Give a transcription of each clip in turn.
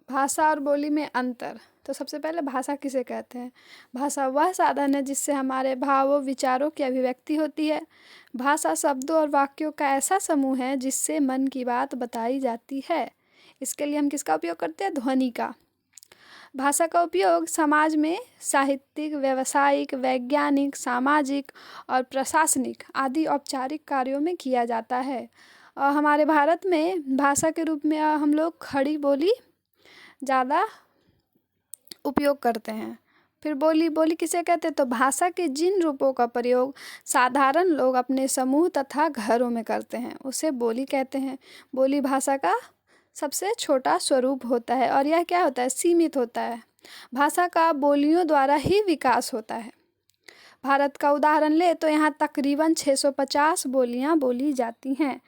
भाषा और बोली में अंतर। तो सबसे पहले भाषा किसे कहते हैं? भाषा वह साधन है जिससे हमारे भावों विचारों की अभिव्यक्ति होती है। भाषा शब्दों और वाक्यों का ऐसा समूह है जिससे मन की बात बताई जाती है। इसके लिए हम किसका उपयोग करते हैं? ध्वनि का। भाषा का उपयोग समाज में साहित्यिक, व्यावसायिक, वैज्ञानिक, सामाजिक और प्रशासनिक आदि औपचारिक कार्यों में किया जाता है। हमारे भारत में भाषा के रूप में हम लोग खड़ी बोली ज़्यादा उपयोग करते हैं। फिर बोली किसे कहते हैं? तो भाषा के जिन रूपों का प्रयोग साधारण लोग अपने समूह तथा घरों में करते हैं उसे बोली कहते हैं। बोली भाषा का सबसे छोटा स्वरूप होता है और यह क्या होता है? सीमित होता है। भाषा का बोलियों द्वारा ही विकास होता है। भारत का उदाहरण ले तो यहाँ तकरीबन 650 बोलियाँ बोली जाती हैं।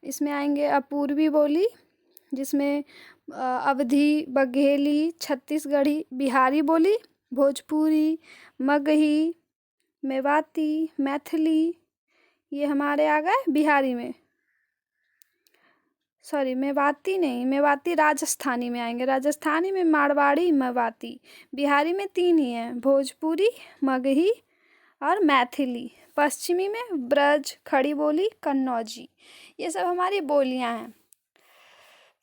इसमें आएंगे अपूर्वी बोली, जिसमें अवधी, बघेली, छत्तीसगढ़ी, बिहारी बोली, भोजपुरी, मगही, मेवाती, मैथिली, ये हमारे आ गए बिहारी में। सॉरी, मेवाती नहीं, मेवाती राजस्थानी में आएंगे। राजस्थानी में मारवाड़ी, मेवाती। बिहारी में 3 ही हैं, भोजपुरी, मगही और मैथिली। पश्चिमी में ब्रज, खड़ी बोली, कन्नौजी। ये सब हमारी बोलियां हैं।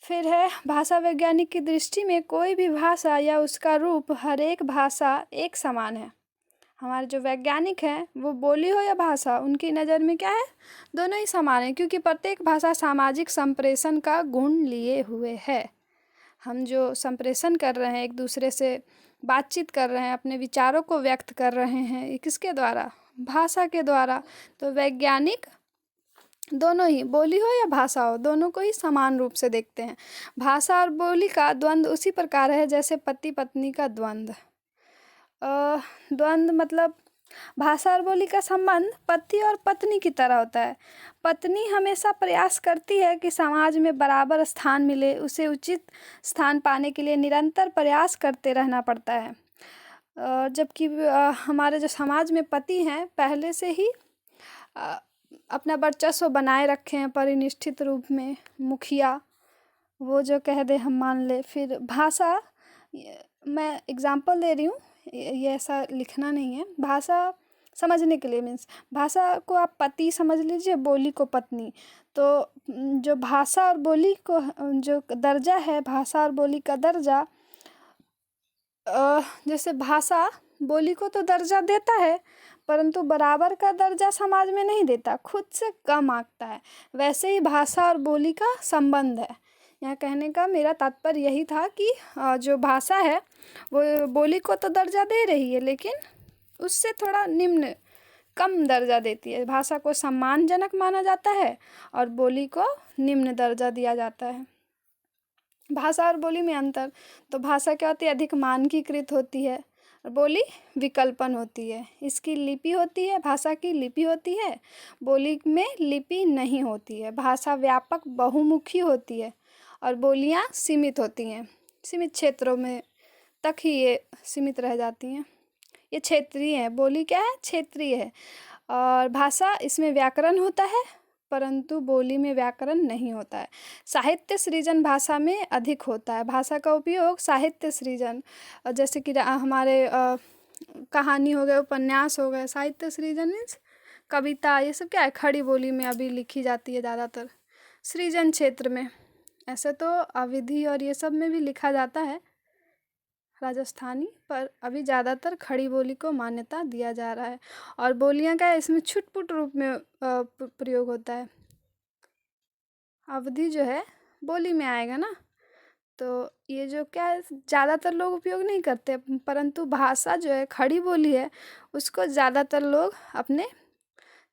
फिर है भाषा वैज्ञानिक की दृष्टि में कोई भी भाषा या उसका रूप, हर एक भाषा एक समान है। हमारे जो वैज्ञानिक हैं वो बोली हो या भाषा, उनकी नज़र में क्या है? दोनों ही समान है, क्योंकि प्रत्येक भाषा सामाजिक संप्रेषण का गुण लिए हुए है। हम जो संप्रेषण कर रहे हैं, एक दूसरे से बातचीत कर रहे हैं, अपने विचारों को व्यक्त कर रहे हैं, ये किसके द्वारा? भाषा के द्वारा। तो वैज्ञानिक दोनों ही, बोली हो या भाषा हो, दोनों को ही समान रूप से देखते हैं। भाषा और बोली का द्वंद्व उसी प्रकार है जैसे पति पत्नी का द्वंद्व। द्वंद्व मतलब भाषा और बोली का संबंध पति और पत्नी की तरह होता है। पत्नी हमेशा प्रयास करती है कि समाज में बराबर स्थान मिले, उसे उचित स्थान पाने के लिए निरंतर प्रयास करते रहना पड़ता है। जबकि हमारे जो समाज में पति हैं पहले से ही अपना वर्चस्व बनाए रखे हैं परिनिष्ठित रूप में, मुखिया, वो जो कह दे हम मान ले। फिर भाषा, मैं एग्जांपल दे रही हूँ, ये ऐसा लिखना नहीं है, भाषा समझने के लिए मीन्स भाषा को आप पति समझ लीजिए, बोली को पत्नी। तो जो भाषा और बोली को जो दर्जा है, भाषा और बोली का दर्जा, जैसे भाषा बोली को तो दर्जा देता है परंतु बराबर का दर्जा समाज में नहीं देता, खुद से कम आंकता है। वैसे ही भाषा और बोली का संबंध है। यहाँ कहने का मेरा तात्पर्य यही था कि जो भाषा है वो बोली को तो दर्जा दे रही है लेकिन उससे थोड़ा निम्न, कम दर्जा देती है। भाषा को सम्मानजनक माना जाता है और बोली को निम्न दर्जा दिया जाता है। भाषा और बोली में अंतर, तो भाषा क्या होती है? अधिक मानकीकृत होती है और बोली विकल्पन होती है। इसकी लिपि होती है, भाषा की लिपि होती है, बोली में लिपि नहीं होती है। भाषा व्यापक बहुमुखी होती है और बोलियां सीमित होती हैं, सीमित क्षेत्रों में तक ही ये सीमित रह जाती हैं। ये क्षेत्रीय है, बोली क्या है? क्षेत्रीय है। और भाषा, इसमें व्याकरण होता है परंतु बोली में व्याकरण नहीं होता है। साहित्य सृजन भाषा में अधिक होता है। भाषा का उपयोग साहित्य सृजन, जैसे कि हमारे कहानी हो गए, उपन्यास हो गए, साहित्य सृजन मीन्स कविता, ये सब क्या है? खड़ी बोली में अभी लिखी जाती है ज़्यादातर सृजन क्षेत्र में। ऐसे तो अवधी और ये सब में भी लिखा जाता है राजस्थानी, पर अभी ज़्यादातर खड़ी बोली को मान्यता दिया जा रहा है। और बोलियां का इसमें छुटपुट रूप में प्रयोग होता है। अवधी जो है बोली में आएगा ना, तो ये जो क्या है ज़्यादातर लोग उपयोग नहीं करते, परंतु भाषा जो है खड़ी बोली है उसको ज़्यादातर लोग अपने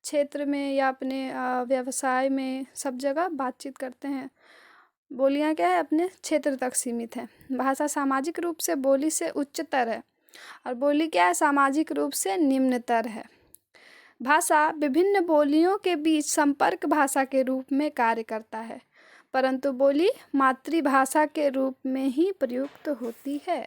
क्षेत्र में या अपने व्यवसाय में सब जगह बातचीत करते हैं। बोलियां क्या है? अपने क्षेत्र तक सीमित है। भाषा सामाजिक रूप से बोली से उच्चतर है और बोली क्या है? सामाजिक रूप से निम्नतर है। भाषा विभिन्न बोलियों के बीच संपर्क भाषा के रूप में कार्य करता है परंतु बोली मातृभाषा के रूप में ही प्रयुक्त होती है।